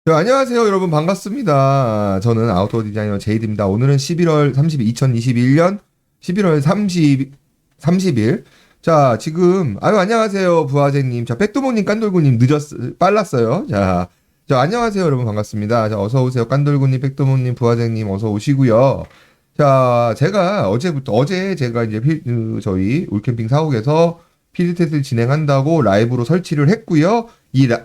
네, 안녕하세요, 여러분. 반갑습니다. 저는 아우트도어 디자이너 제이드입니다. 오늘은 11월 30일, 2021년 11월 30일. 자, 지금, 안녕하세요, 부하재님. 자, 백도모님, 깐돌구님, 빨랐어요. 자, 안녕하세요, 여러분. 반갑습니다. 자, 어서오세요. 깐돌구님, 백도모님, 부하재님, 어서 오시고요. 자, 어제 제가 이제 저희 울캠핑 사옥에서 필드 테스트를 진행한다고 라이브로 설치를 했고요.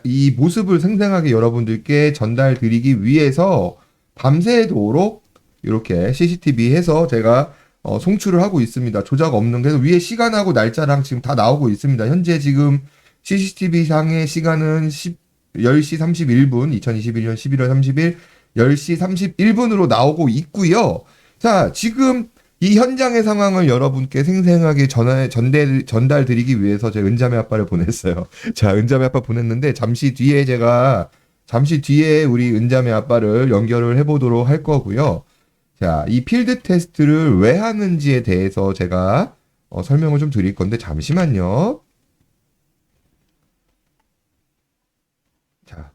이 모습을 생생하게 여러분들께 전달 드리기 위해서 밤새도록 이렇게 CCTV 해서 제가 송출을 하고 있습니다. 조작 없는 그래서 위에 시간하고 날짜랑 지금 다 나오고 있습니다. 현재 지금 CCTV 상의 시간은 10시 31분, 2021년 11월 30일 10시 31분으로 나오고 있고요. 자, 지금 이 현장의 상황을 여러분께 생생하게 전달 드리기 위해서 제가 은자매 아빠를 보냈어요. 자, 은자매 아빠 보냈는데 잠시 뒤에 우리 은자매 아빠를 연결을 해보도록 할 거고요. 자, 이 필드 테스트를 왜 하는지에 대해서 제가 설명을 좀 드릴 건데 잠시만요. 자,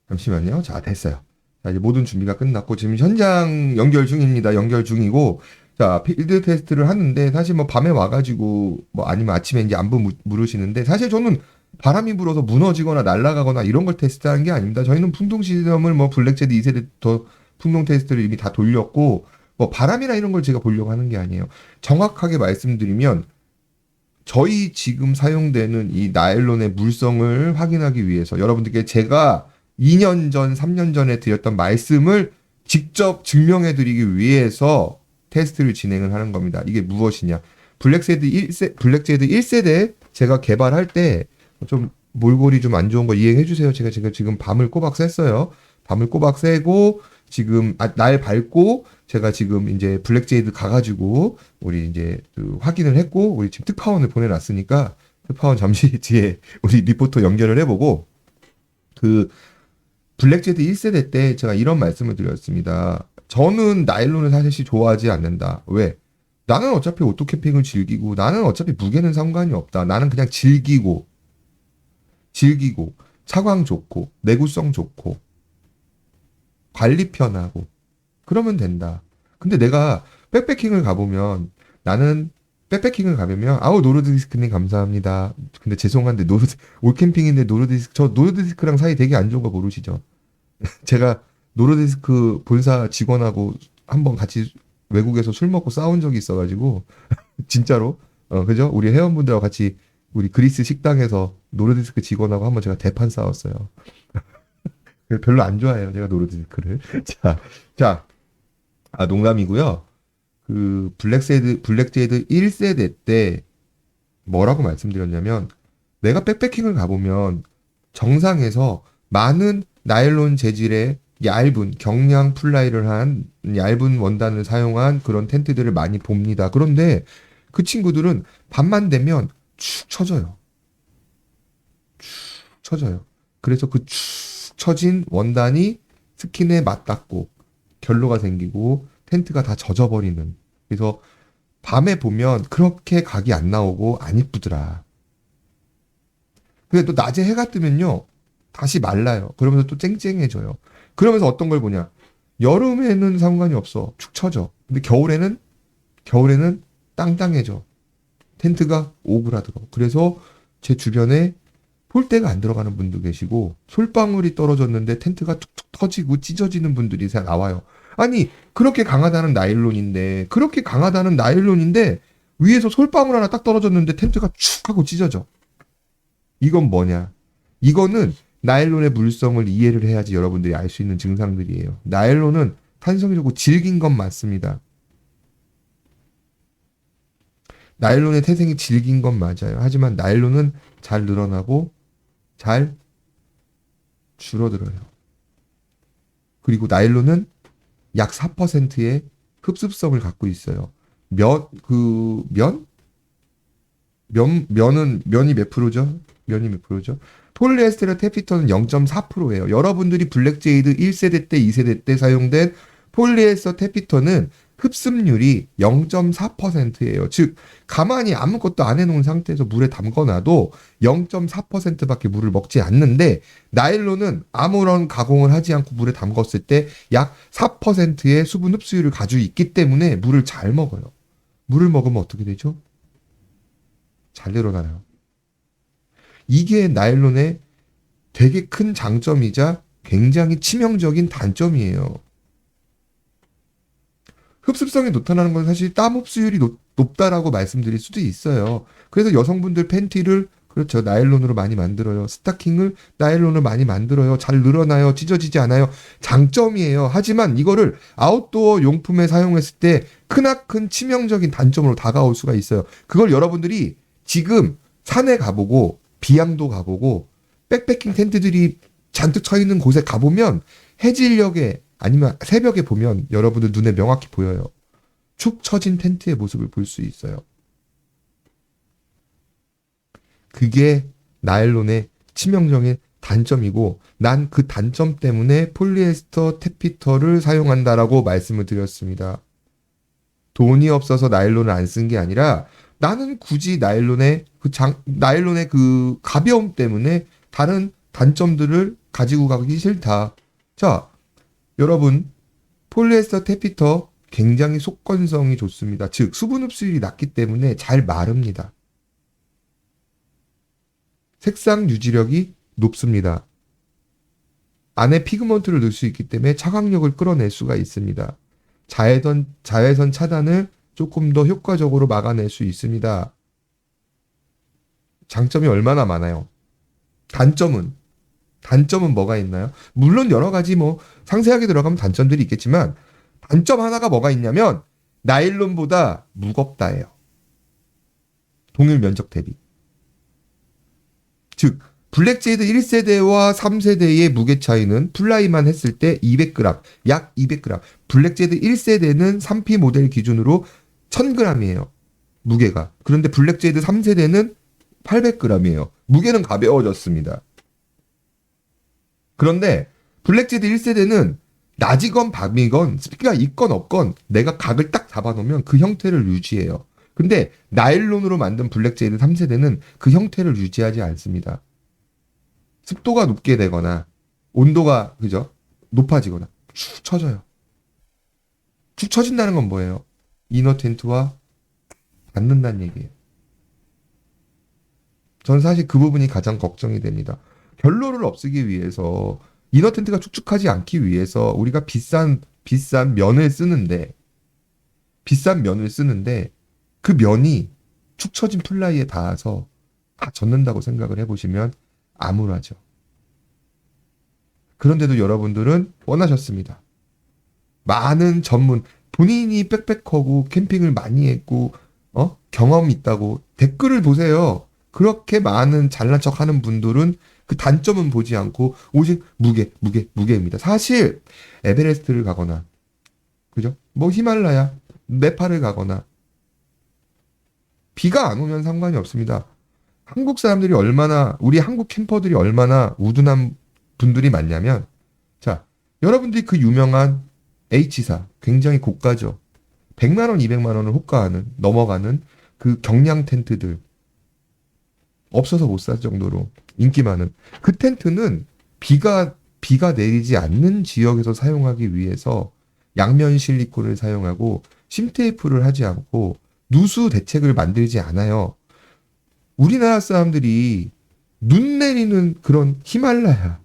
잠시만요. 자, 됐어요. 자, 이제 모든 준비가 끝났고 지금 현장 연결 중입니다. 연결 중이고 자, 필드 테스트를 하는데 사실 뭐 밤에 와가지고 뭐 아니면 아침에 이제 안부 물으시는데 사실 저는 바람이 불어서 무너지거나 날아가거나 이런 걸 테스트하는 게 아닙니다. 저희는 풍동 시스템을 뭐 블랙제드 2세대 더 풍동 테스트를 이미 다 돌렸고 뭐 바람이나 이런 걸 제가 보려고 하는 게 아니에요. 정확하게 말씀드리면 저희 지금 사용되는 이 나일론의 물성을 확인하기 위해서 여러분들께 제가 2년 전, 3년 전에 드렸던 말씀을 직접 증명해 드리기 위해서 테스트를 진행을 하는 겁니다. 이게 무엇이냐? 블랙제드 1세대 제가 개발할 때 좀 몰골이 좀 안 좋은 거 이해해 주세요. 제가 지금 밤을 꼬박 샜어요. 밤을 꼬박 새고 지금 날 밝고 제가 지금 이제 블랙제이드 가가지고 우리 이제 그 확인을 했고 우리 지금 특파원을 보내놨으니까 특파원 잠시 뒤에 우리 리포터 연결을 해보고 그 블랙제드 1세대 때 제가 이런 말씀을 드렸습니다. 저는 나일론을 사실 좋아하지 않는다. 왜? 나는 어차피 오토캠핑을 즐기고 나는 어차피 무게는 상관이 없다. 나는 그냥 즐기고 차광 좋고 내구성 좋고 관리 편하고 그러면 된다. 근데 내가 백패킹을 가보면 나는 백패킹을 가보면 아우 노르디스크님 감사합니다. 근데 죄송한데 올캠핑인데 노르디스크랑 사이 되게 안 좋은 거 모르시죠? 제가 노르디스크 본사 직원하고 한번 같이 외국에서 술 먹고 싸운 적이 있어가지고 진짜로 그죠? 우리 회원분들하고 같이 우리 그리스 식당에서 노르디스크 직원하고 한번 제가 대판 싸웠어요. 별로 안 좋아해요, 제가 노르디스크를. 자, 자, 농담이고요. 그 블랙제이드 1세대 때 뭐라고 말씀드렸냐면 내가 백패킹을 가보면 정상에서 많은 나일론 재질의 얇은 경량 플라이를 한 얇은 원단을 사용한 그런 텐트들을 많이 봅니다. 그런데 그 친구들은 밤만 되면 축 처져요. 축 처져요. 그래서 그 축 처진 원단이 스킨에 맞닿고 결로가 생기고 텐트가 다 젖어버리는. 그래서 밤에 보면 그렇게 각이 안 나오고 안 이쁘더라. 근데 또 낮에 해가 뜨면요. 다시 말라요. 그러면서 또 쨍쨍해져요. 그러면서 어떤 걸 보냐. 여름에는 상관이 없어. 축 처져. 근데 겨울에는 땅땅해져. 텐트가 오그라들어. 그래서 제 주변에 폴대가 안 들어가는 분도 계시고 솔방울이 떨어졌는데 텐트가 툭툭 터지고 찢어지는 분들이 나와요. 아니 그렇게 강하다는 나일론인데 위에서 솔방울 하나 딱 떨어졌는데 텐트가 축 하고 찢어져. 이건 뭐냐? 이거는 나일론의 물성을 이해를 해야지 여러분들이 알 수 있는 증상들이에요. 나일론은 탄성이 좋고 질긴 건 맞습니다. 나일론의 태생이 질긴 건 맞아요. 하지만 나일론은 잘 늘어나고 잘 줄어들어요. 그리고 나일론은 약 4%의 흡습성을 갖고 있어요. 면이 몇 프로죠? 면이 몇 프로죠? 폴리에스테르 테피톤은 0.4%예요. 여러분들이 블랙제이드 1세대 때, 2세대 때 사용된 폴리에스터 테피톤은 흡습률이 0.4%예요. 즉 가만히 아무것도 안 해놓은 상태에서 물에 담궈놔도 0.4%밖에 물을 먹지 않는데 나일론은 아무런 가공을 하지 않고 물에 담궜을 때 약 4%의 수분 흡수율을 가지고 있기 때문에 물을 잘 먹어요. 물을 먹으면 어떻게 되죠? 잘 늘어나요. 이게 나일론의 되게 큰 장점이자 굉장히 치명적인 단점이에요. 흡습성이 좋다는 건 사실 땀 흡수율이 높다라고 말씀드릴 수도 있어요. 그래서 여성분들 팬티를 그렇죠. 나일론으로 많이 만들어요. 스타킹을 나일론으로 많이 만들어요. 잘 늘어나요. 찢어지지 않아요. 장점이에요. 하지만 이거를 아웃도어 용품에 사용했을 때 크나큰 치명적인 단점으로 다가올 수가 있어요. 그걸 여러분들이 지금 산에 가보고 비양도 가보고 백패킹 텐트들이 잔뜩 쳐 있는 곳에 가보면 해질녘에 아니면 새벽에 보면 여러분들 눈에 명확히 보여요. 축 처진 텐트의 모습을 볼 수 있어요. 그게 나일론의 치명적인 단점이고 난 그 단점 때문에 폴리에스터 테피터를 사용한다라고 말씀을 드렸습니다. 돈이 없어서 나일론을 안 쓴 게 아니라 나는 굳이 나일론의 그 가벼움 때문에 다른 단점들을 가지고 가기 싫다. 자, 여러분, 폴리에스터 테피터 굉장히 속건성이 좋습니다. 즉, 수분 흡수율이 낮기 때문에 잘 마릅니다. 색상 유지력이 높습니다. 안에 피그먼트를 넣을 수 있기 때문에 차광력을 끌어낼 수가 있습니다. 자외선 차단을 조금 더 효과적으로 막아낼 수 있습니다. 장점이 얼마나 많아요. 단점은 뭐가 있나요? 물론 여러 가지 상세하게 들어가면 단점들이 있겠지만 단점 하나가 뭐가 있냐면 나일론보다 무겁다예요. 동일 면적 대비. 즉 블랙제이드 1세대와 3세대의 무게 차이는 플라이만 했을 때 200g, 약 200g. 블랙제이드 1세대는 3P 모델 기준으로 1000g이에요. 무게가. 그런데 블랙제이드 3세대는 800g이에요. 무게는 가벼워졌습니다. 그런데 블랙제이드 1세대는 낮이건 밤이건 스피드가 있건 없건 내가 각을 딱 잡아놓으면 그 형태를 유지해요. 근데 나일론으로 만든 블랙제이드 3세대는 그 형태를 유지하지 않습니다. 습도가 높게 되거나 온도가 그죠? 높아지거나 축 처져요. 축 처진다는 건 뭐예요? 이너 텐트와 닿는다는 얘기예요. 저는 사실 그 부분이 가장 걱정이 됩니다. 결로를 없애기 위해서 이너 텐트가 축축하지 않기 위해서 우리가 비싼 면을 쓰는데 그 면이 축 처진 플라이에 닿아서 다 젖는다고 생각을 해보시면 암울하죠. 그런데도 여러분들은 원하셨습니다. 많은 본인이 백패커고 캠핑을 많이 했고 경험이 있다고 댓글을 보세요. 그렇게 많은 잘난 척 하는 분들은 그 단점은 보지 않고 오직 무게입니다. 사실 에베레스트를 가거나 그죠? 히말라야, 네팔을 가거나 비가 안 오면 상관이 없습니다. 한국 사람들이 우리 한국 캠퍼들이 얼마나 우둔한 분들이 많냐면, 자, 여러분들이 그 유명한 H사, 굉장히 고가죠. 100만 원, 200만 원을 넘어가는 그 경량 텐트들. 없어서 못 살 정도로 인기 많은. 그 텐트는 비가 내리지 않는 지역에서 사용하기 위해서 양면 실리콘을 사용하고 심테이프를 하지 않고 누수 대책을 만들지 않아요. 우리나라 사람들이 눈 내리는 그런 히말라야,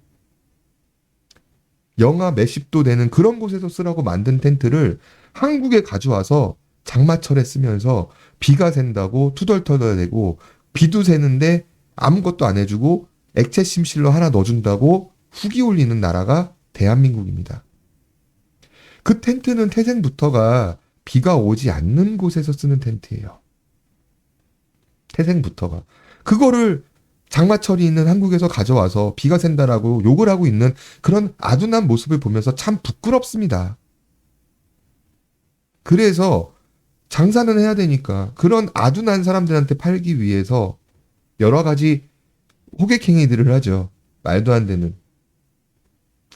영하 몇십 도 되는 그런 곳에서 쓰라고 만든 텐트를 한국에 가져와서 장마철에 쓰면서 비가 샌다고 투덜투덜대고 비도 새는데 아무것도 안 해주고 액체 심실러 하나 넣어준다고 후기 올리는 나라가 대한민국입니다. 그 텐트는 태생부터가 비가 오지 않는 곳에서 쓰는 텐트예요. 태생부터가. 그거를 장마철이 있는 한국에서 가져와서 비가 샌다라고 욕을 하고 있는 그런 아둔한 모습을 보면서 참 부끄럽습니다. 그래서 장사는 해야 되니까 그런 아둔한 사람들한테 팔기 위해서 여러 가지 호객행위들을 하죠. 말도 안 되는.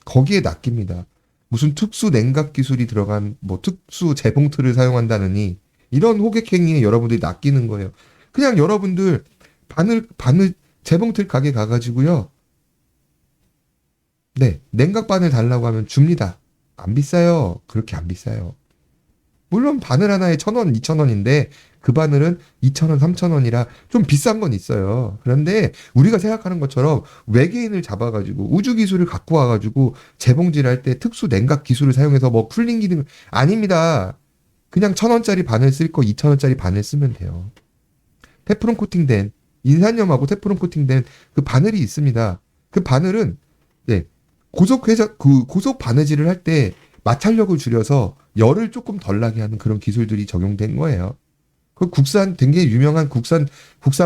거기에 낚입니다. 무슨 특수 냉각 기술이 들어간 뭐 특수 재봉틀을 사용한다느니 이런 호객행위에 여러분들이 낚이는 거예요. 그냥 여러분들 바늘 재봉틀 가게 가가지고요. 네, 냉각 바늘 달라고 하면 줍니다. 안 비싸요. 그렇게 안 비싸요. 물론 바늘 하나에 1,000원, 2,000원인데 그 바늘은 2,000원, 3,000원이라 좀 비싼 건 있어요. 그런데 우리가 생각하는 것처럼 외계인을 잡아가지고 우주 기술을 갖고 와가지고 재봉질할 때 특수 냉각 기술을 사용해서 뭐 쿨링 기능 아닙니다. 그냥 1,000원짜리 바늘 쓸 거 2,000원짜리 바늘 쓰면 돼요. 테프론 코팅된 인산염하고 테프론 코팅된 그 바늘이 있습니다. 그 바늘은 네, 고속 바느질을 할 때 마찰력을 줄여서 열을 조금 덜 나게 하는 그런 기술들이 적용된 거예요. 그 국산 되게 유명한 국산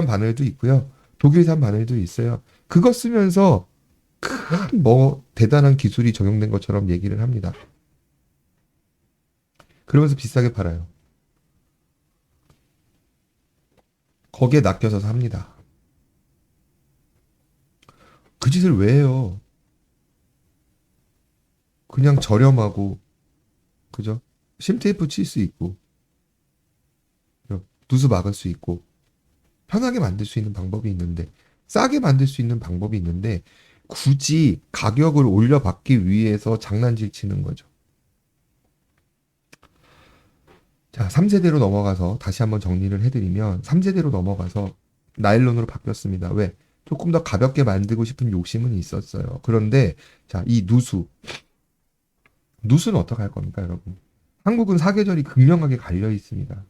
바늘도 있고요. 독일산 바늘도 있어요. 그거 쓰면서 큰 뭐 대단한 기술이 적용된 것처럼 얘기를 합니다. 그러면서 비싸게 팔아요. 거기에 낚여서 삽니다. 그 짓을 왜 해요? 그냥 저렴하고 그죠? 심테이프 칠 수 있고 누수 막을 수 있고 편하게 만들 수 있는 방법이 있는데 싸게 만들 수 있는 방법이 있는데 굳이 가격을 올려받기 위해서 장난질 치는 거죠. 자, 3세대로 넘어가서 다시 한번 정리를 해드리면 3세대로 넘어가서 나일론으로 바뀌었습니다. 왜? 조금 더 가볍게 만들고 싶은 욕심은 있었어요. 그런데 자, 이 누수는 어떻게 할 겁니까, 여러분? 한국은 사계절이 극명하게 갈려 있습니다.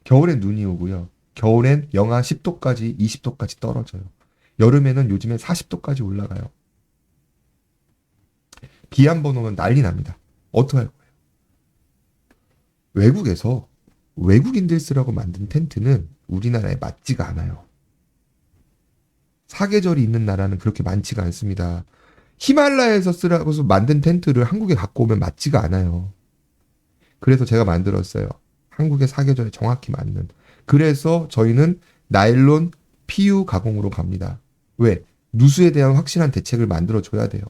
겨울엔 눈이 오고요. 겨울엔 영하 10도까지, 20도까지 떨어져요. 여름에는 요즘에 40도까지 올라가요. 비 한 번 오면 난리 납니다. 어떻게 할 거예요? 외국에서 외국인들 쓰라고 만든 텐트는 우리나라에 맞지가 않아요. 사계절이 있는 나라는 그렇게 많지가 않습니다. 히말라야에서 쓰라고 해서 만든 텐트를 한국에 갖고 오면 맞지가 않아요. 그래서 제가 만들었어요. 한국의 사계절에 정확히 맞는. 그래서 저희는 나일론 PU 가공으로 갑니다. 왜? 누수에 대한 확실한 대책을 만들어줘야 돼요.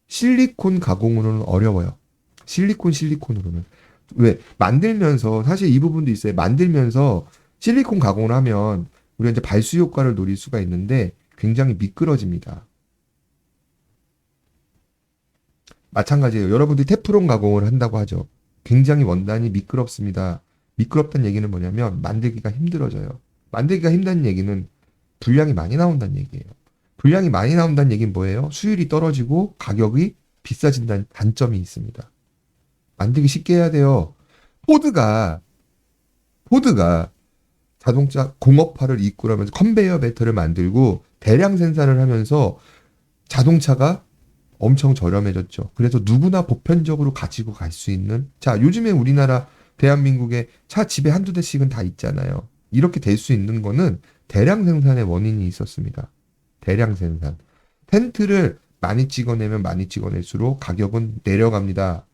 실리콘 가공으로는 어려워요. 실리콘으로는. 왜? 만들면서, 사실 이 부분도 있어요. 만들면서 실리콘 가공을 하면 우리가 이제 발수 효과를 노릴 수가 있는데 굉장히 미끄러집니다. 마찬가지예요. 여러분들이 테프론 가공을 한다고 하죠. 굉장히 원단이 미끄럽습니다. 미끄럽다는 얘기는 뭐냐면 만들기가 힘들어져요. 만들기가 힘든 얘기는 분량이 많이 나온다는 얘기예요. 분량이 많이 나온다는 얘기는 뭐예요? 수율이 떨어지고 가격이 비싸진다는 단점이 있습니다. 만들기 쉽게 해야 돼요. 포드가 자동차 공업화를 이끌어면서 컨베이어 벨트를 만들고 대량 생산을 하면서 자동차가 엄청 저렴해졌죠. 그래서 누구나 보편적으로 가지고 갈 수 있는. 자, 요즘에 우리나라 대한민국에 차 집에 한두 대씩은 다 있잖아요. 이렇게 될 수 있는 거는 대량 생산의 원인이 있었습니다. 대량 생산. 텐트를 많이 찍어내면 많이 찍어낼수록 가격은 내려갑니다.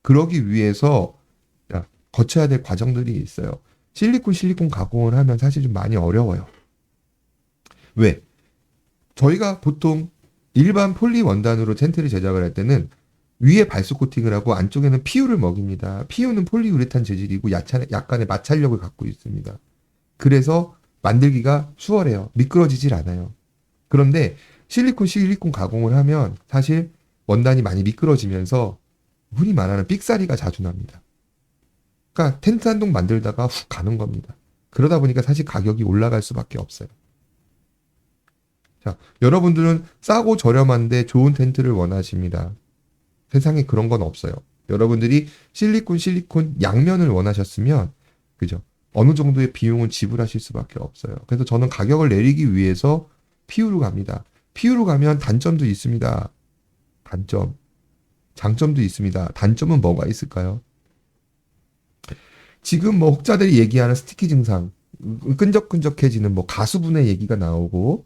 그러기 위해서 거쳐야 될 과정들이 있어요. 실리콘 가공을 하면 사실 좀 많이 어려워요. 왜? 저희가 보통 일반 폴리 원단으로 텐트를 제작을 할 때는 위에 발수 코팅을 하고 안쪽에는 PU를 먹입니다. PU는 폴리우레탄 재질이고 약간의 마찰력을 갖고 있습니다. 그래서 만들기가 수월해요. 미끄러지질 않아요. 그런데 실리콘 가공을 하면 사실 원단이 많이 미끄러지면서 흔히 말하는 삑사리가 자주 납니다. 그러니까 텐트 한 동 만들다가 훅 가는 겁니다. 그러다 보니까 사실 가격이 올라갈 수밖에 없어요. 자, 여러분들은 싸고 저렴한데 좋은 텐트를 원하십니다. 세상에 그런 건 없어요. 여러분들이 실리콘 양면을 원하셨으면, 그죠? 어느 정도의 비용은 지불하실 수밖에 없어요. 그래서 저는 가격을 내리기 위해서 PU로 갑니다. PU로 가면 단점도 있습니다. 단점. 장점도 있습니다. 단점은 뭐가 있을까요? 지금 뭐 혹자들이 얘기하는 스티키 증상, 끈적끈적해지는 뭐 가수분해 얘기가 나오고,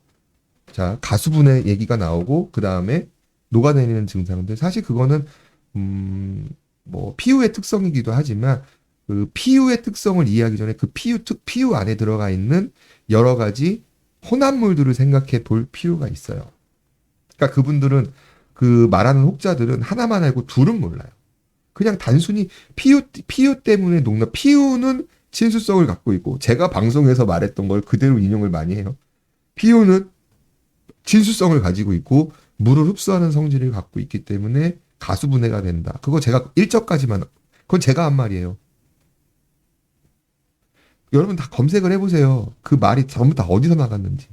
자, 가수분해 얘기가 나오고, 그 다음에 녹아내리는 증상들. 사실 그거는, 뭐, PU의 특성이기도 하지만, 그 PU의 특성을 이해하기 전에 그 PU 안에 들어가 있는 여러 가지 혼합물들을 생각해 볼 필요가 있어요. 그러니까 그분들은 그 말하는 혹자들은 하나만 알고 둘은 몰라요. 그냥 단순히 PU 때문에 녹나, PU는 친수성을 갖고 있고, 제가 방송에서 말했던 걸 그대로 인용을 많이 해요. PU는 친수성을 가지고 있고, 물을 흡수하는 성질을 갖고 있기 때문에 가수분해가 된다. 그거 제가 일적까지만, 그건 제가 한 말이에요. 여러분 다 검색을 해보세요. 그 말이 전부 다 어디서 나갔는지.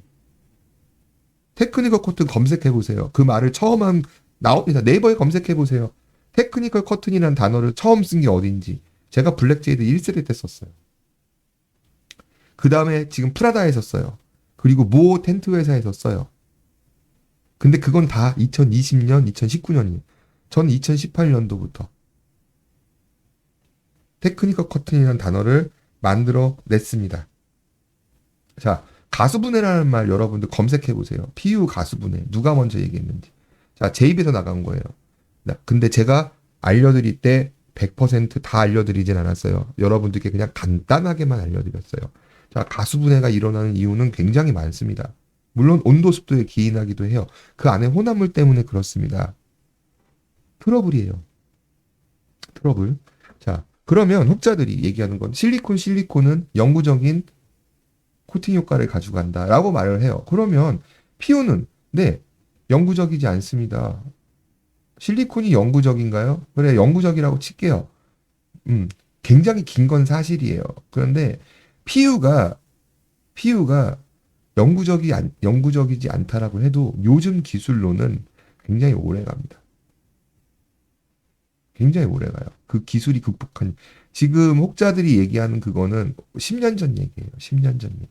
테크니컬 커튼 검색해보세요. 그 말을 처음 나옵니다. 네이버에 검색해보세요. 테크니컬 커튼이라는 단어를 처음 쓴 게 어딘지. 제가 블랙제이드 1세대 때 썼어요. 그 다음에 지금 프라다에서 써요. 그리고 모 텐트 회사에서 써요. 근데 그건 다 2020년, 2019년이에요. 전 2018년도부터 테크니컬 커튼이라는 단어를 만들어 냈습니다. 자, 가수분해라는 말 여러분들 검색해 보세요. PU 가수분해. 누가 먼저 얘기했는지. 자, 제 입에서 나간 거예요. 근데 제가 알려드릴 때 100%다 알려드리진 않았어요. 여러분들께 그냥 간단하게만 알려드렸어요. 자, 가수분해가 일어나는 이유는 굉장히 많습니다. 물론 온도 습도에 기인하기도 해요. 그 안에 혼합물 때문에 그렇습니다. 트러블이에요. 트러블. 자, 그러면 혹자들이 얘기하는 건 실리콘은 영구적인 코팅 효과를 가져간다라고 말을 해요. 그러면 PU는 네, 영구적이지 않습니다. 실리콘이 영구적인가요? 그래, 영구적이라고 칠게요. 굉장히 긴 건 사실이에요. 그런데 PU가 영구적이지 않다라고 해도 요즘 기술로는 굉장히 오래 갑니다. 굉장히 오래 가요. 그 기술이 극복한, 지금 혹자들이 얘기하는 그거는 10년 전 얘기예요. 10년 전 얘기.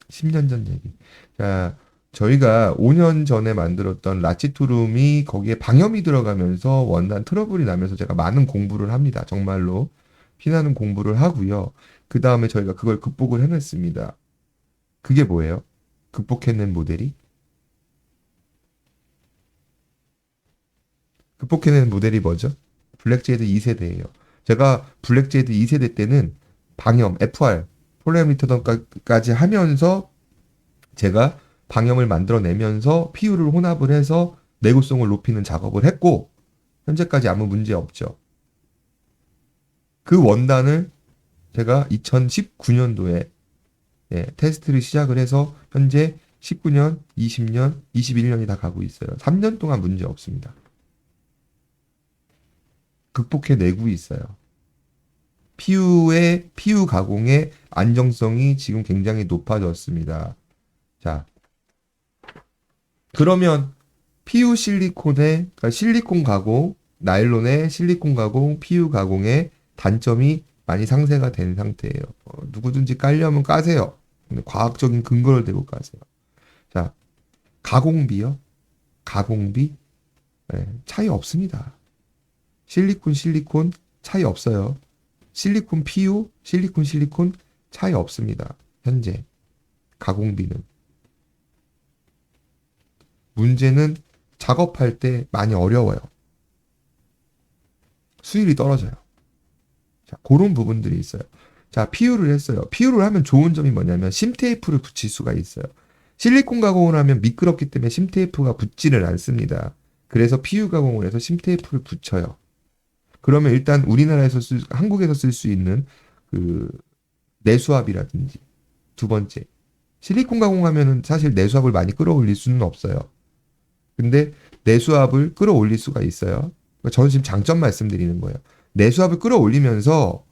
10년 전 얘기. 자, 저희가 5년 전에 만들었던 라치투룸이 거기에 방염이 들어가면서 원단 트러블이 나면서 제가 많은 공부를 합니다. 정말로 피나는 공부를 하고요. 그 다음에 저희가 그걸 극복을 해냈습니다. 그게 뭐예요? 극복해낸 모델이? 극복해낸 모델이 뭐죠? 블랙제이드 2세대예요. 제가 블랙제이드 2세대 때는 방염, FR, 폴리암 리터던까지 하면서 제가 방염을 만들어내면서 PU를 혼합을 해서 내구성을 높이는 작업을 했고 현재까지 아무 문제 없죠. 그 원단을 제가 2019년도에 테스트를 시작을 해서 현재 19년, 20년, 21년이 다 가고 있어요. 3년 동안 문제 없습니다. 극복해내고 있어요. PU 가공의 안정성이 지금 굉장히 높아졌습니다. 자, 그러면 PU 실리콘의, 그러니까 실리콘 가공, 나일론의 실리콘 가공, PU 가공의 단점이 많이 상쇄가 된 상태예요. 누구든지 깔려면 까세요. 근데 과학적인 근거를 대고 까세요. 자, 가공비요? 가공비? 네, 차이 없습니다. 실리콘 차이 없어요. 실리콘 PU, 실리콘 차이 없습니다. 현재 가공비는. 문제는 작업할 때 많이 어려워요. 수율이 떨어져요. 자, 그런 부분들이 있어요. 자, PU를 했어요. PU를 하면 좋은 점이 뭐냐면 심테이프를 붙일 수가 있어요. 실리콘 가공을 하면 미끄럽기 때문에 심테이프가 붙지를 않습니다. 그래서 PU 가공을 해서 심테이프를 붙여요. 그러면 일단 한국에서 쓸 수 있는 그 내수압이라든지 두 번째 실리콘 가공하면은 사실 내수압을 많이 끌어올릴 수는 없어요. 근데 내수압을 끌어올릴 수가 있어요. 그러니까 저는 지금 장점 말씀드리는 거예요. 내수압을 끌어올리면서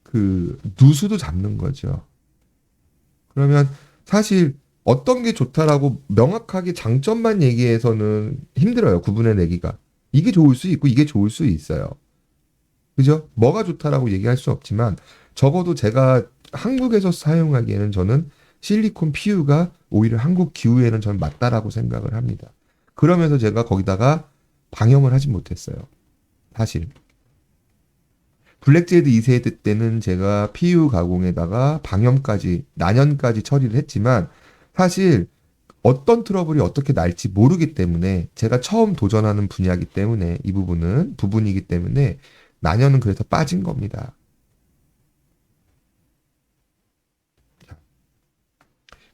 그 누수도 잡는 거죠. 그러면 사실 어떤 게 좋다라고 명확하게 장점만 얘기해서는 힘들어요. 구분해내기가. 이게 좋을 수 있고 이게 좋을 수 있어요. 그죠? 뭐가 좋다라고 얘기할 수 없지만 적어도 제가 한국에서 사용하기에는 저는 실리콘 PU가 오히려 한국 기후에는 저는 맞다라고 생각을 합니다. 그러면서 제가 거기다가 방염을 하지 못했어요. 사실. 블랙제이드 2세대 때는 제가 PU 가공에다가 방염까지, 난연까지 처리를 했지만 사실 어떤 트러블이 어떻게 날지 모르기 때문에 제가 처음 도전하는 분야이기 때문에 이 부분이기 때문에 난연은 그래서 빠진 겁니다.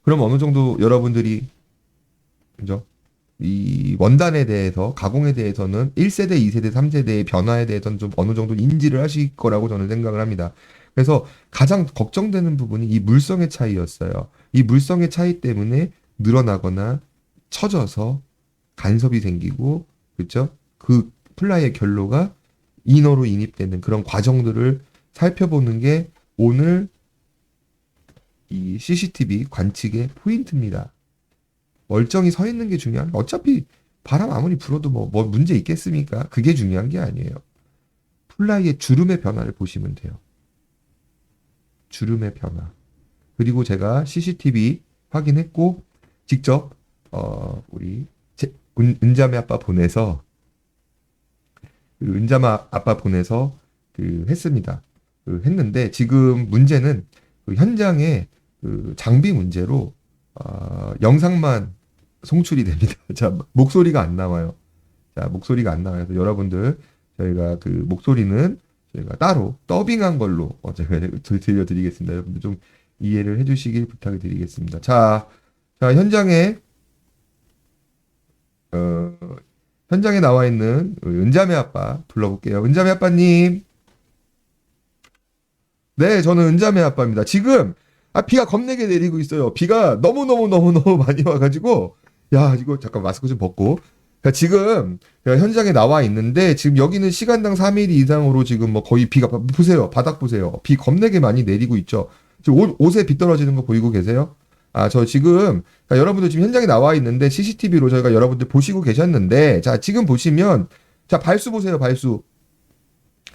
그럼 어느 정도 여러분들이, 그죠? 이 원단에 대해서, 가공에 대해서는 1세대, 2세대, 3세대의 변화에 대해서는 좀 어느 정도 인지를 하실 거라고 저는 생각을 합니다. 그래서 가장 걱정되는 부분이 이 물성의 차이였어요. 이 물성의 차이 때문에 늘어나거나 처져서 간섭이 생기고, 그렇죠? 그 플라이의 결로가 이너로 인입되는 그런 과정들을 살펴보는 게 오늘 이 CCTV 관측의 포인트입니다. 멀쩡히 서 있는 게 중요한 게 어차피 바람 아무리 불어도 뭐 문제 있겠습니까? 그게 중요한 게 아니에요. 플라이의 주름의 변화를 보시면 돼요. 주름의 변화. 그리고 제가 CCTV 확인했고 직접 우리 은자매 아빠 보내서 은자매 아빠 보내서 했습니다. 했는데 지금 문제는 현장에 장비 문제로 영상만 송출이 됩니다. 자, 목소리가 안 나와요. 자, 목소리가 안 나와요. 그래서 여러분들 저희가 목소리는 저희가 따로 더빙한 걸로 제가 들려드리겠습니다. 여러분들 좀 이해를 해주시길 부탁을 드리겠습니다. 자, 현장에 나와 있는 은자매 아빠 불러볼게요. 은자매 아빠님. 네, 저는 은자매 아빠입니다. 지금 비가 겁내게 내리고 있어요. 비가 너무 많이 와가지고 야 이거 잠깐 마스크 좀 벗고. 그러니까 지금 제가 현장에 나와 있는데 지금 여기는 시간당 3mm 이상으로 지금 뭐 거의 비가 보세요. 바닥 보세요. 비 겁내게 많이 내리고 있죠. 지금 옷에 비 떨어지는 거 보이고 계세요? 저 지금 그러니까 여러분들 지금 현장에 나와 있는데 CCTV로 저희가 여러분들 보시고 계셨는데 자 지금 보시면 자 발수 보세요. 발수.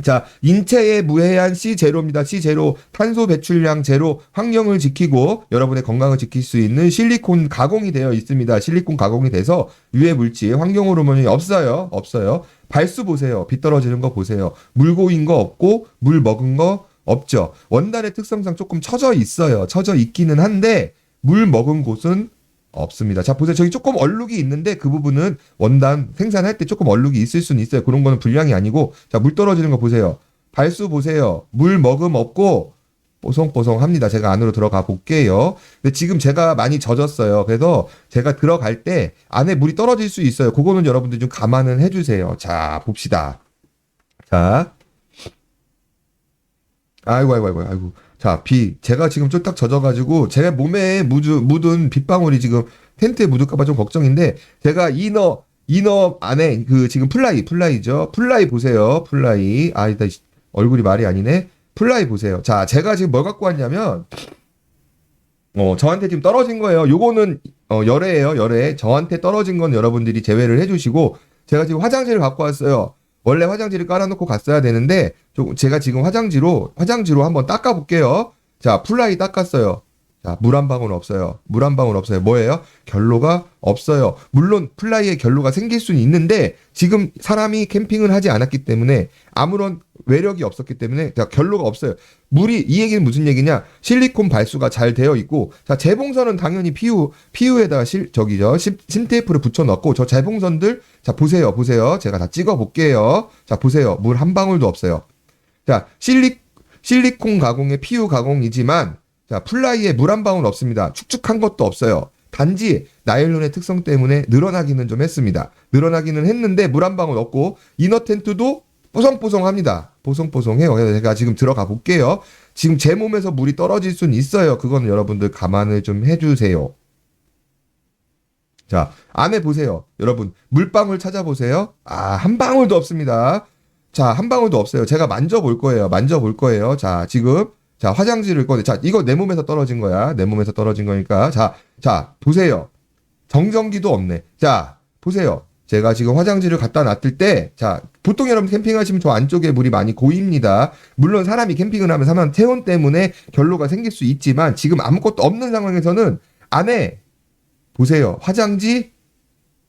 자, 인체에 무해한 C0입니다. C0, 탄소 배출량 제로, 환경을 지키고 여러분의 건강을 지킬 수 있는 실리콘 가공이 되어 있습니다. 실리콘 가공이 돼서 유해 물질, 환경 호르몬이 없어요. 없어요. 발수 보세요. 비 떨어지는 거 보세요. 물 고인 거 없고 물 먹은 거 없죠. 원단의 특성상 조금 처져 있어요. 처져 있기는 한데 물 먹은 곳은 없습니다. 자, 보세요. 저기 조금 얼룩이 있는데 그 부분은 원단 생산할 때 조금 얼룩이 있을 수는 있어요. 그런 거는 불량이 아니고 자, 물 떨어지는 거 보세요. 발수 보세요. 물 머금 없고 뽀송뽀송합니다. 제가 안으로 들어가 볼게요. 근데 지금 제가 많이 젖었어요. 그래서 제가 들어갈 때 안에 물이 떨어질 수 있어요. 그거는 여러분들 좀 감안은 해주세요. 자, 봅시다. 자, 아이고. 자, 제가 지금 쫄딱 젖어가지고, 제 몸에 묻은 빗방울이 지금 텐트에 묻을까봐 좀 걱정인데, 제가 이너 안에, 지금 플라이죠? 플라이 보세요. 플라이. 얼굴이 말이 아니네. 플라이 보세요. 자, 제가 지금 뭘 갖고 왔냐면, 저한테 지금 떨어진 거예요. 요거는, 열애예요, 열애. 저한테 떨어진 건 여러분들이 제외를 해주시고, 제가 지금 화장실을 갖고 왔어요. 원래 화장지를 깔아놓고 갔어야 되는데 제가 지금 화장지로 한번 닦아볼게요. 자, 플라이 닦았어요. 자, 물 한 방울 없어요. 물 한 방울 없어요. 뭐예요? 결로가 없어요. 물론 플라이에 결로가 생길 수는 있는데 지금 사람이 캠핑을 하지 않았기 때문에 아무런 외력이 없었기 때문에 결로가 없어요. 이 얘기는 무슨 얘기냐? 실리콘 발수가 잘 되어 있고 자, 재봉선은 당연히 PU에다가 심테이프를 붙여 넣고 저 재봉선들 자, 보세요. 제가 다 찍어 볼게요. 자, 보세요. 물 한 방울도 없어요. 자, 실리콘 가공의 PU 가공이지만 자, 플라이에 물 한 방울 없습니다. 축축한 것도 없어요. 단지 나일론의 특성 때문에 늘어나기는 좀 했습니다. 늘어나기는 했는데 물 한 방울 없고 이너 텐트도 뽀송뽀송합니다. 뽀송뽀송해요. 그래서 제가 지금 들어가 볼게요. 지금 제 몸에서 물이 떨어질 수는 있어요. 그건 여러분들 감안을 좀 해주세요. 자, 안에 보세요. 여러분 물방울 찾아보세요. 한 방울도 없습니다. 자, 한 방울도 없어요. 제가 만져볼 거예요. 자, 지금 자, 화장지를 꺼내. 자, 이거 내 몸에서 떨어진 거야. 내 몸에서 떨어진 거니까. 자, 보세요. 정전기도 없네. 자, 보세요. 제가 지금 화장지를 갖다 놨을 때, 자, 보통 여러분 캠핑하시면 저 안쪽에 물이 많이 고입니다. 물론 사람이 캠핑을 하면 사람 체온 때문에 결로가 생길 수 있지만, 지금 아무것도 없는 상황에서는 안에, 보세요. 화장지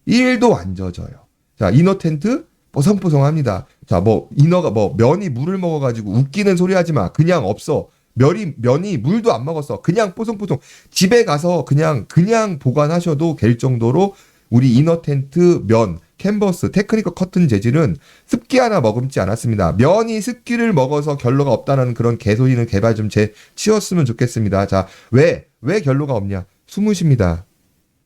1도 안 젖어요. 자, 이너 텐트 뽀송뽀송합니다. 자, 이너가 면이 물을 먹어가지고 웃기는 소리 하지 마. 그냥 없어. 면이 물도 안 먹었어. 그냥 뽀송뽀송. 집에 가서 그냥 보관하셔도 될 정도로 우리 이너 텐트 면, 캔버스, 테크니컬 커튼 재질은 습기 하나 머금지 않았습니다. 면이 습기를 먹어서 결로가 없다는 그런 개소리는 제발 좀 치웠으면 좋겠습니다. 자, 왜 결로가 없냐? 숨을 쉽니다.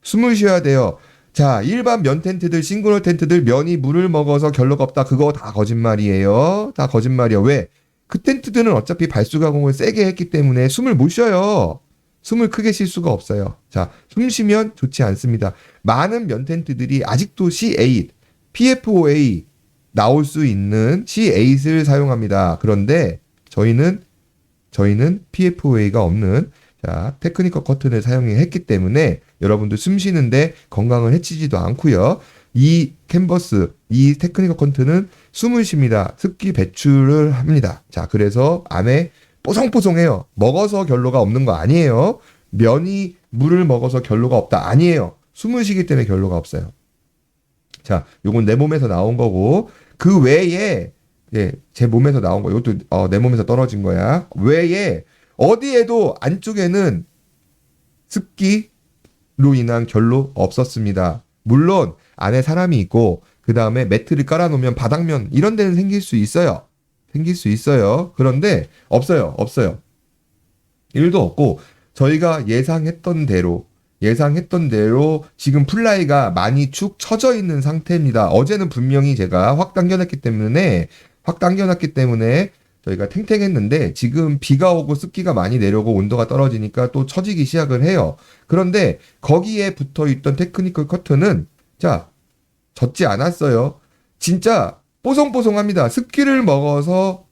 숨을 쉬어야 돼요. 자, 일반 면 텐트들, 싱글 텐트들 면이 물을 먹어서 결로가 없다. 그거 다 거짓말이에요. 다 거짓말이야. 왜? 그 텐트들은 어차피 발수 가공을 세게 했기 때문에 숨을 못 쉬어요. 숨을 크게 쉴 수가 없어요. 자, 숨 쉬면 좋지 않습니다. 많은 면 텐트들이 아직도 C8, PFOA 나올 수 있는 C8을 사용합니다. 그런데 저희는 PFOA가 없는 자, 테크니컬 커튼을 사용했기 때문에 여러분들 숨 쉬는데 건강을 해치지도 않고요. 이 캔버스, 이 테크니컬 커튼은 숨을 쉽니다. 습기 배출을 합니다. 자, 그래서 안에 뽀송뽀송해요. 먹어서 결로가 없는 거 아니에요. 면이 물을 먹어서 결로가 없다 아니에요. 숨을 쉬기 때문에 결로가 없어요. 자, 요건 내 몸에서 나온 거고 그 외에 예, 제 몸에서 나온 거 이것도 내 몸에서 떨어진 거야. 외에 어디에도 안쪽에는 습기로 인한 결로 없었습니다. 물론 안에 사람이 있고 그 다음에 매트를 깔아놓으면 바닥면 이런 데는 생길 수 있어요. 생길 수 있어요. 그런데 없어요. 1도 없고 저희가 예상했던 대로 지금 플라이가 많이 축 처져 있는 상태입니다. 어제는 분명히 제가 확 당겨놨기 때문에 저희가 탱탱했는데 지금 비가 오고 습기가 많이 내려오고 온도가 떨어지니까 또 처지기 시작을 해요. 그런데 거기에 붙어있던 테크니컬 커튼은 자 젖지 않았어요. 진짜 뽀송뽀송합니다. 습기를 먹어서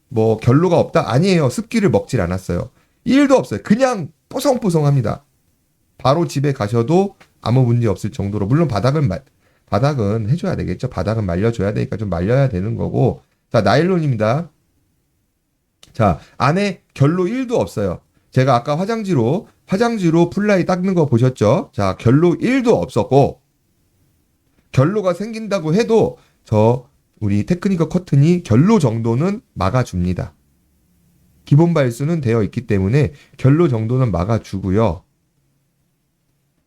뭐 결로가 없다? 아니에요. 습기를 먹질 않았어요. 1도 없어요. 그냥 뽀송뽀송합니다. 바로 집에 가셔도 아무 문제 없을 정도로 물론 바닥은 해줘야 되겠죠. 바닥은 말려줘야 되니까 좀 말려야 되는 거고 자 나일론입니다. 자 안에 결로 1도 없어요. 제가 아까 화장지로 플라이 닦는 거 보셨죠? 자 결로 1도 없었고 결로가 생긴다고 해도 우리 테크니컬 커튼이 결로 정도는 막아줍니다. 기본 발수는 되어 있기 때문에 결로 정도는 막아주고요.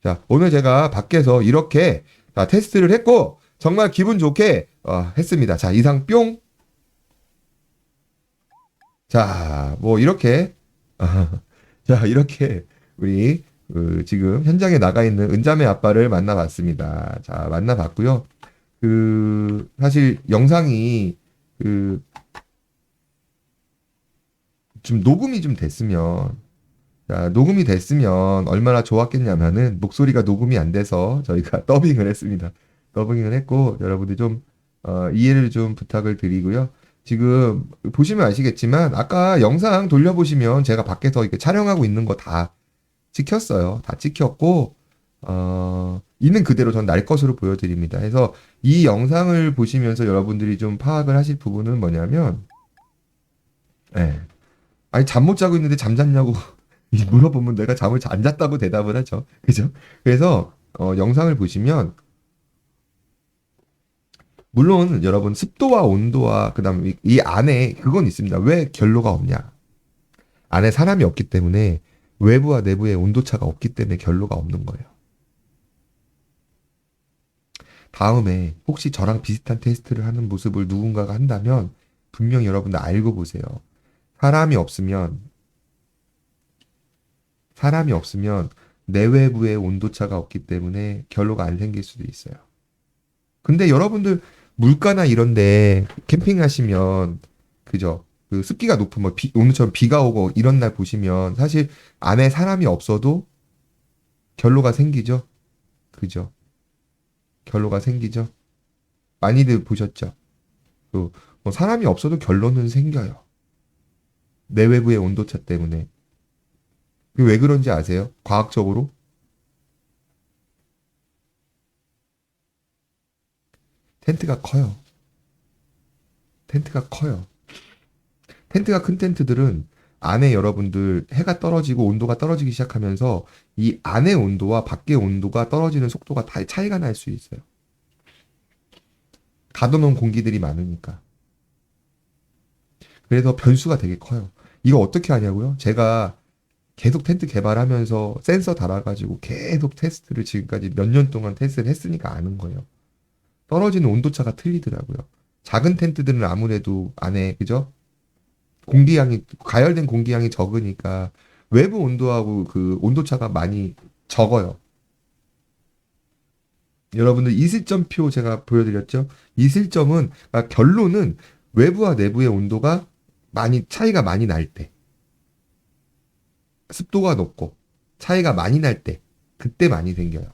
자, 오늘 제가 밖에서 이렇게 테스트를 했고 정말 기분 좋게 했습니다. 자, 이상 뿅. 자, 뭐 이렇게 자, 이렇게 우리 지금 현장에 나가 있는 은자매 아빠를 만나봤습니다. 자, 만나봤고요. 사실 영상이 좀 녹음이 좀 됐으면 자, 녹음이 됐으면 얼마나 좋았겠냐면은 목소리가 녹음이 안 돼서 저희가 더빙을 했습니다. 더빙을 했고 여러분들 좀 이해를 좀 부탁을 드리고요. 지금 보시면 아시겠지만 아까 영상 돌려보시면 제가 밖에서 이렇게 촬영하고 있는 거 다 찍혔어요. 다 찍혔고 있는 그대로 전 날 것으로 보여드립니다. 그래서 이 영상을 보시면서 여러분들이 좀 파악을 하실 부분은 뭐냐면 예. 아니 잠 못 자고 있는데 잠잤냐고 물어보면 내가 잠을 안 잤다고 대답을 하죠. 그죠? 그래서 영상을 보시면 물론 여러분 습도와 온도와 그다음에 이 안에 그건 있습니다. 왜 결로가 없냐? 안에 사람이 없기 때문에 외부와 내부의 온도차가 없기 때문에 결로가 없는 거예요. 다음에 혹시 저랑 비슷한 테스트를 하는 모습을 누군가가 한다면 분명히 여러분들 알고 보세요. 사람이 없으면 내외부의 온도차가 없기 때문에 결로가 안 생길 수도 있어요. 근데 여러분들 물가나 이런데 캠핑하시면 그죠? 그 습기가 높은 오늘처럼 비가 오고 이런 날 보시면 사실 안에 사람이 없어도 결로가 생기죠. 그죠? 결로가 생기죠. 많이들 보셨죠? 뭐 사람이 없어도 결로는 생겨요. 내외부의 온도차 때문에. 왜 그런지 아세요? 과학적으로? 텐트가 커요. 텐트가 큰 텐트들은 안에 여러분들 해가 떨어지고 온도가 떨어지기 시작하면서 이 안의 온도와 밖의 온도가 떨어지는 속도가 다 차이가 날 수 있어요. 가둬놓은 공기들이 많으니까. 그래서 변수가 되게 커요. 이거 어떻게 하냐고요? 제가 계속 텐트 개발하면서 센서 달아가지고 계속 테스트를 지금까지 몇 년 동안 테스트를 했으니까 아는 거예요. 떨어지는 온도차가 틀리더라고요. 작은 텐트들은 아무래도 안에 그죠? 가열된 공기량이 적으니까 외부 온도하고 그 온도차가 많이 적어요. 여러분들 이슬점표 제가 보여드렸죠? 이슬점은, 결론은 외부와 내부의 온도가 차이가 많이 날 때, 습도가 높고 차이가 많이 날 때, 그때 많이 생겨요.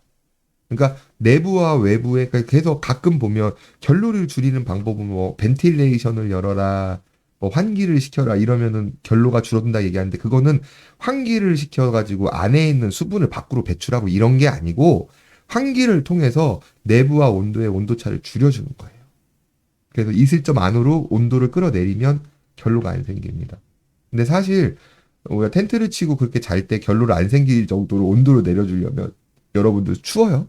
그러니까 내부와 외부에, 그래서 가끔 보면 결로를 줄이는 방법은 뭐 벤틸레이션을 열어라, 뭐 환기를 시켜라 이러면은 결로가 줄어든다 얘기하는데, 그거는 환기를 시켜가지고 안에 있는 수분을 밖으로 배출하고 이런 게 아니고, 환기를 통해서 내부와 온도의 온도차를 줄여주는 거예요. 그래서 이슬점 안으로 온도를 끌어내리면 결로가 안 생깁니다. 근데 사실 우리가 텐트를 치고 그렇게 잘 때 결로를 안 생길 정도로 온도를 내려주려면 여러분들 추워요.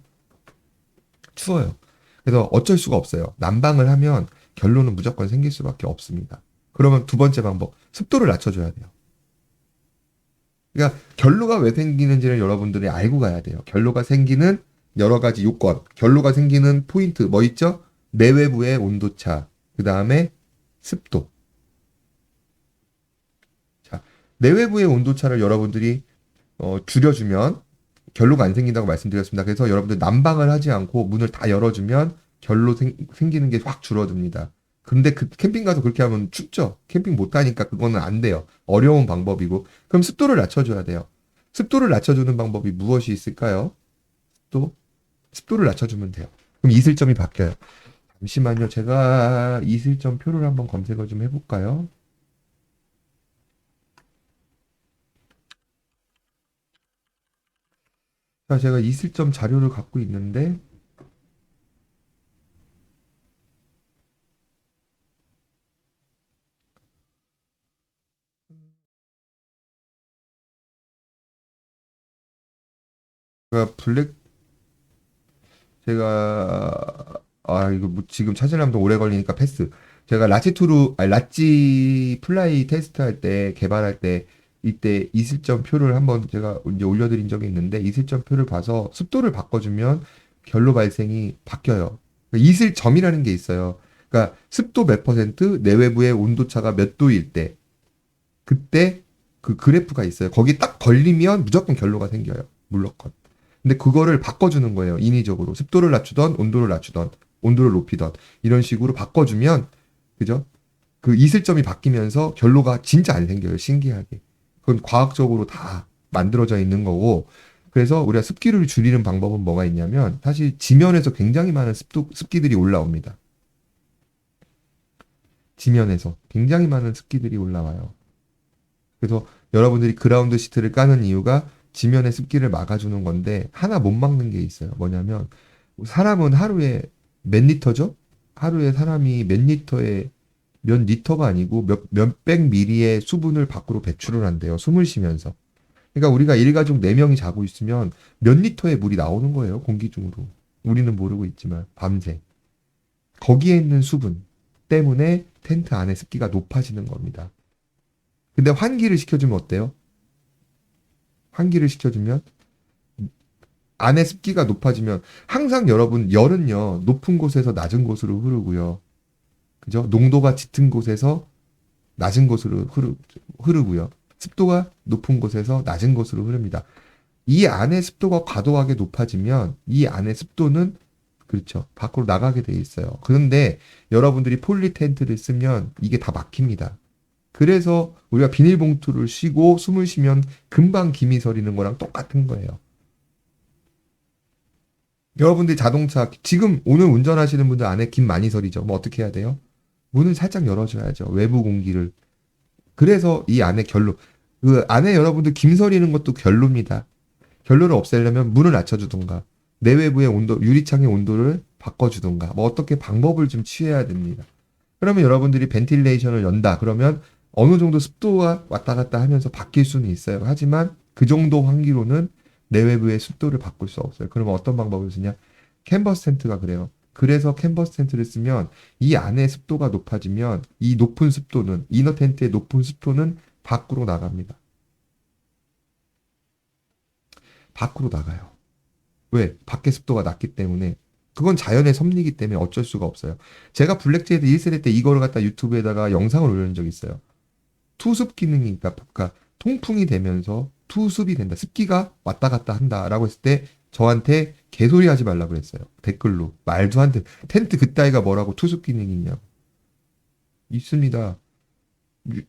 추워요. 그래서 어쩔 수가 없어요. 난방을 하면 결로는 무조건 생길 수밖에 없습니다. 그러면 두 번째 방법, 습도를 낮춰줘야 돼요. 그러니까 결로가 왜 생기는지를 여러분들이 알고 가야 돼요. 결로가 생기는 여러 가지 요건, 결로가 생기는 포인트 뭐 있죠? 내외부의 온도차, 그 다음에 습도. 자, 내외부의 온도차를 여러분들이 줄여주면 결로가 안 생긴다고 말씀드렸습니다. 그래서 여러분들 난방을 하지 않고 문을 다 열어주면 결로 생기는 게 확 줄어듭니다. 근데 그 캠핑 가서 그렇게 하면 춥죠? 캠핑 못 하니까 그거는 안 돼요. 어려운 방법이고. 그럼 습도를 낮춰줘야 돼요. 습도를 낮춰주는 방법이 무엇이 있을까요? 또 습도를 낮춰주면 돼요. 그럼 이슬점이 바뀌어요. 잠시만요. 제가 이슬점 표를 한번 검색을 좀 해볼까요? 자, 제가 이슬점 자료를 갖고 있는데, 제가 이거 뭐 지금 찾으려면 더 오래 걸리니까 패스. 제가 라찌 플라이 테스트 할 때, 개발할 때, 이때 이슬점 표를 한번 제가 이제 올려드린 적이 있는데, 이슬점 표를 봐서 습도를 바꿔주면 결로 발생이 바뀌어요. 그러니까 이슬점이라는 게 있어요. 그러니까 습도 몇 퍼센트, 내외부의 온도차가 몇 도일 때, 그때 그 그래프가 있어요. 거기 딱 걸리면 무조건 결로가 생겨요. 물론. 근데 그거를 바꿔주는 거예요. 인위적으로. 습도를 낮추던, 온도를 낮추던, 온도를 높이던. 이런 식으로 바꿔주면, 그죠? 그 이슬점이 바뀌면서 결로가 진짜 안 생겨요. 신기하게. 그건 과학적으로 다 만들어져 있는 거고. 그래서 우리가 습기를 줄이는 방법은 뭐가 있냐면, 사실 지면에서 굉장히 많은 습기들이 올라옵니다. 지면에서 굉장히 많은 습기들이 올라와요. 그래서 여러분들이 그라운드 시트를 까는 이유가 지면의 습기를 막아주는 건데, 하나 못 막는 게 있어요. 뭐냐면 사람은 하루에 몇 리터죠? 하루에 사람이 몇 리터가 아니고 몇백 미리의 수분을 밖으로 배출을 한대요. 숨을 쉬면서. 그러니까 우리가 일가족 4명이 자고 있으면 몇 리터의 물이 나오는 거예요. 공기 중으로. 우리는 모르고 있지만 밤새. 거기에 있는 수분 때문에 텐트 안에 습기가 높아지는 겁니다. 근데 환기를 시켜주면 어때요? 환기를 시켜주면 안에 습기가 높아지면, 항상 여러분 열은요 높은 곳에서 낮은 곳으로 흐르고요. 그죠? 농도가 짙은 곳에서 낮은 곳으로 흐르고요. 습도가 높은 곳에서 낮은 곳으로 흐릅니다. 이 안에 습도가 과도하게 높아지면 이 안에 습도는, 그렇죠, 밖으로 나가게 돼 있어요. 그런데 여러분들이 폴리 텐트를 쓰면 이게 다 막힙니다. 그래서 우리가 비닐봉투를 쉬고 숨을 쉬면 금방 김이 서리는 거랑 똑같은 거예요. 여러분들이 자동차, 지금 오늘 운전하시는 분들 안에 김 많이 서리죠. 뭐 어떻게 해야 돼요? 문을 살짝 열어줘야죠. 외부 공기를. 그래서 이 안에 그 안에 여러분들 김 서리는 것도 결로입니다. 결로를 없애려면 문을 낮춰주던가, 내외부의 온도, 유리창의 온도를 바꿔주던가, 뭐 어떻게 방법을 좀 취해야 됩니다. 그러면 여러분들이 벤틸레이션을 연다. 그러면 어느 정도 습도가 왔다 갔다 하면서 바뀔 수는 있어요. 하지만 그 정도 환기로는 내외부의 습도를 바꿀 수 없어요. 그러면 어떤 방법을 쓰냐? 캔버스 텐트가 그래요. 그래서 캔버스 텐트를 쓰면 이 안에 습도가 높아지면 이 높은 습도는, 이너 텐트의 높은 습도는 밖으로 나갑니다. 밖으로 나가요. 왜? 밖에 습도가 낮기 때문에. 그건 자연의 섭리이기 때문에 어쩔 수가 없어요. 제가 블랙제이드 1세대 때 이거를 갖다 유튜브에다가 영상을 올려놓은 적이 있어요. 투습 기능이, 그러니까 통풍이 되면서 투습이 된다. 습기가 왔다 갔다 한다라고 했을 때 저한테 개소리 하지 말라고 그랬어요. 댓글로. 말도 안 돼. 텐트 그따위가 뭐라고 투습 기능이 있냐고. 있습니다.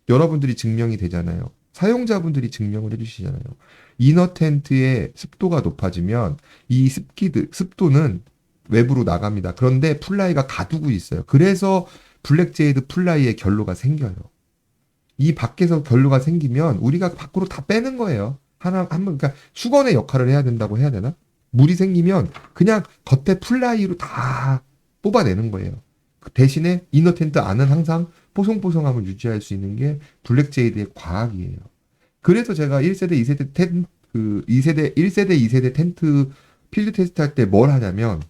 여러분들이 증명이 되잖아요. 사용자분들이 증명을 해주시잖아요. 이너 텐트의 습도가 높아지면 이 습도는 외부로 나갑니다. 그런데 플라이가 가두고 있어요. 그래서 블랙제이드 플라이의 결로가 생겨요. 이 밖에서 결로가 생기면 우리가 밖으로 다 빼는 거예요. 그러니까 수건의 역할을 해야 된다고 해야 되나? 물이 생기면 그냥 겉에 플라이로 다 뽑아내는 거예요. 그 대신에 이너 텐트 안은 항상 뽀송뽀송함을 유지할 수 있는 게 블랙제이드의 과학이에요. 그래서 제가 1세대, 2세대 텐트, 1세대, 2세대 텐트 필드 테스트 할 때 뭘 하냐면,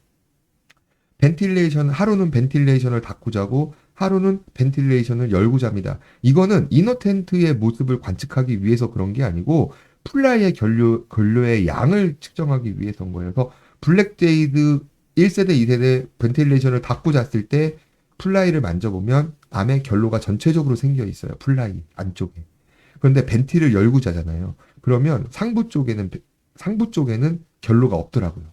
하루는 벤틸레이션을 닫고 자고, 하루는 벤틸레이션을 열고 잡니다. 이거는 이너 텐트의 모습을 관측하기 위해서 그런 게 아니고, 플라이의 결로의 양을 측정하기 위해서인 거예요. 그래서 블랙제이드 1세대, 2세대 벤틸레이션을 닫고 잤을 때 플라이를 만져보면 안에 결로가 전체적으로 생겨 있어요. 플라이 안쪽에. 그런데 벤틸을 열고 자잖아요. 그러면 상부 쪽에는 결로가 없더라고요.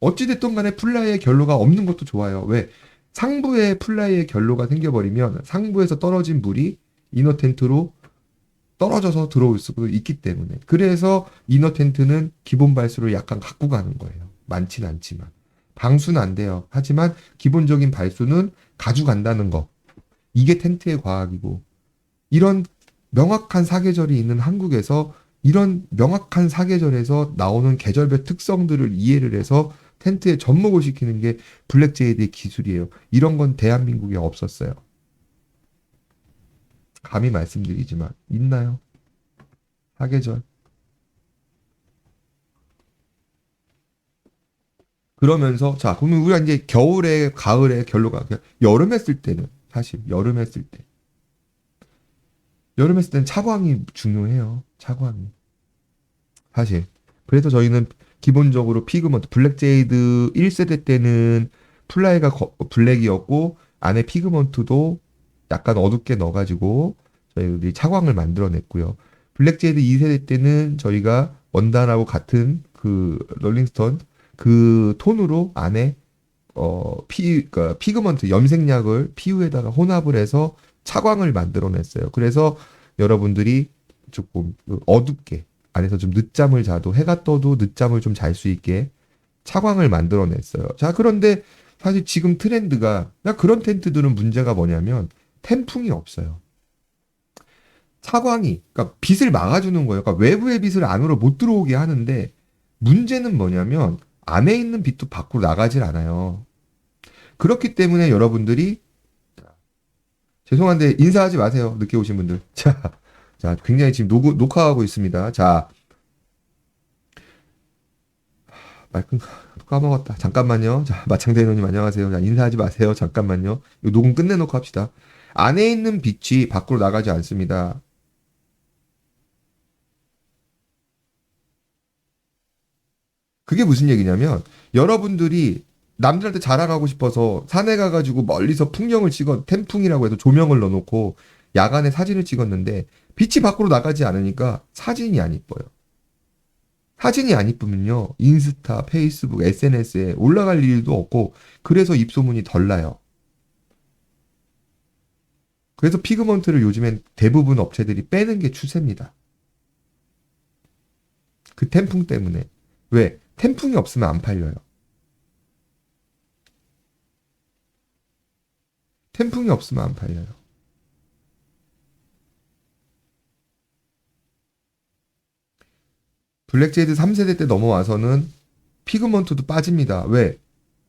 어찌됐든 간에 플라이의 결로가 없는 것도 좋아요. 왜? 상부에 플라이의 결로가 생겨버리면 상부에서 떨어진 물이 이너 텐트로 떨어져서 들어올 수도 있기 때문에. 그래서 이너 텐트는 기본 발수를 약간 갖고 가는 거예요. 많진 않지만. 방수는 안 돼요. 하지만 기본적인 발수는 가져간다는 거. 이게 텐트의 과학이고, 이런 명확한 사계절이 있는 한국에서 이런 명확한 사계절에서 나오는 계절별 특성들을 이해를 해서 텐트에 접목을 시키는 게 블랙제이드의 기술이에요. 이런 건 대한민국에 없었어요. 감히 말씀드리지만 있나요? 사계절. 그러면서 자, 그러면 우리가 이제 겨울에, 가을에 결로가 여름 했을 때는 사실 여름 했을 때 여름 했을 때는 차광이 중요해요. 차광이. 사실. 그래서 저희는 기본적으로 피그먼트, 블랙제이드 1세대 때는 플라이가 블랙이었고, 안에 피그먼트도 약간 어둡게 넣어가지고, 저희들이 차광을 만들어냈고요. 블랙제이드 2세대 때는 저희가 원단하고 같은 그 롤링스톤, 그 톤으로 안에, 그러니까 피그먼트, 염색약을 피우에다가 혼합을 해서 차광을 만들어냈어요. 그래서 여러분들이 조금 어둡게, 안에서 좀 늦잠을 자도 해가 떠도 늦잠을 좀 잘 수 있게 차광을 만들어냈어요. 자, 그런데 사실 지금 트렌드가 그런 텐트들은 문제가 뭐냐면 텐풍이 없어요. 차광이 그러니까 빛을 막아주는 거예요. 그러니까 외부의 빛을 안으로 못 들어오게 하는데 문제는 뭐냐면 안에 있는 빛도 밖으로 나가질 않아요. 그렇기 때문에 여러분들이 죄송한데 인사하지 마세요. 늦게 오신 분들. 자, 굉장히 지금 녹화하고 있습니다. 자, 말끔 까먹었다. 잠깐만요. 자, 마창대노님 안녕하세요. 자, 인사하지 마세요. 잠깐만요. 이 녹음 끝내놓고 합시다. 안에 있는 빛이 밖으로 나가지 않습니다. 그게 무슨 얘기냐면 여러분들이 남들한테 자랑하고 싶어서 산에 가가지고 멀리서 풍경을 텐풍이라고 해서 조명을 넣어놓고 야간에 사진을 찍었는데 빛이 밖으로 나가지 않으니까 사진이 안 이뻐요. 사진이 안 이쁘면요. 인스타, 페이스북, SNS에 올라갈 일도 없고 그래서 입소문이 덜 나요. 그래서 피그먼트를 요즘엔 대부분 업체들이 빼는 게 추세입니다. 그 텐풍 때문에. 왜? 텐풍이 없으면 안 팔려요. 텐풍이 없으면 안 팔려요. 블랙제이드 3세대 때 넘어와서는 피그먼트도 빠집니다. 왜?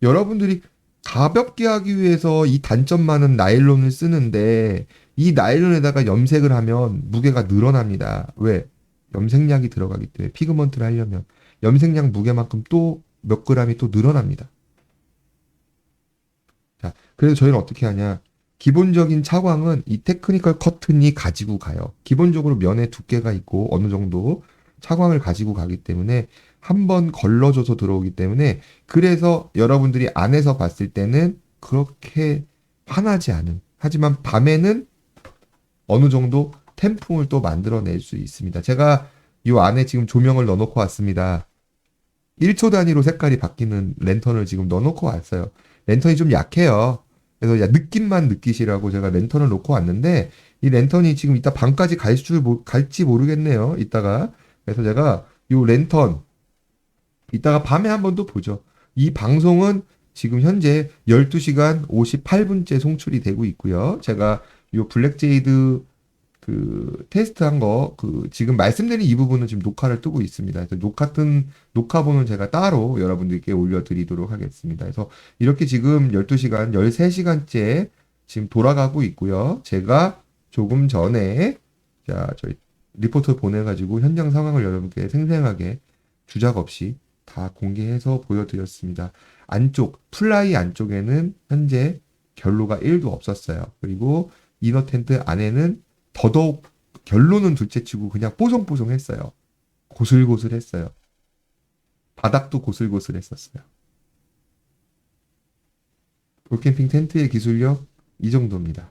여러분들이 가볍게 하기 위해서 이 단점 많은 나일론을 쓰는데 이 나일론에다가 염색을 하면 무게가 늘어납니다. 왜? 염색약이 들어가기 때문에 피그먼트를 하려면 염색약 무게만큼 또 몇 그램이 또 늘어납니다. 자, 그래서 저희는 어떻게 하냐? 기본적인 차광은 이 테크니컬 커튼이 가지고 가요. 기본적으로 면의 두께가 있고 어느 정도 차광을 가지고 가기 때문에 한 번 걸러줘서 들어오기 때문에 그래서 여러분들이 안에서 봤을 때는 그렇게 환하지 않은 하지만 밤에는 어느 정도 태풍을 또 만들어낼 수 있습니다. 제가 이 안에 지금 조명을 넣어놓고 왔습니다. 1초 단위로 색깔이 바뀌는 랜턴을 지금 넣어놓고 왔어요. 랜턴이 좀 약해요. 그래서 느낌만 느끼시라고 제가 랜턴을 놓고 왔는데 이 랜턴이 지금 이따 밤까지 갈지 모르겠네요. 이따가. 그래서 제가 이 랜턴 이따가 밤에 한번 또 보죠. 이 방송은 지금 현재 12시간 58분째 송출이 되고 있고요. 제가 이 블랙제이드 그 테스트한 거 그 지금 말씀드린 이 부분은 지금 녹화를 뜨고 있습니다. 그래서 녹화본은 제가 따로 여러분들께 올려드리도록 하겠습니다. 그래서 이렇게 지금 12시간, 13시간째 지금 돌아가고 있고요. 제가 조금 전에 저희 리포트 보내가지고 현장 상황을 여러분께 생생하게 주작 없이 다 공개해서 보여드렸습니다. 안쪽, 플라이 안쪽에는 현재 결로가 1도 없었어요. 그리고 이너 텐트 안에는 더더욱 결론은 둘째치고 그냥 뽀송뽀송했어요. 고슬고슬했어요. 바닥도 고슬고슬했었어요. 볼캠핑 텐트의 기술력 이 정도입니다.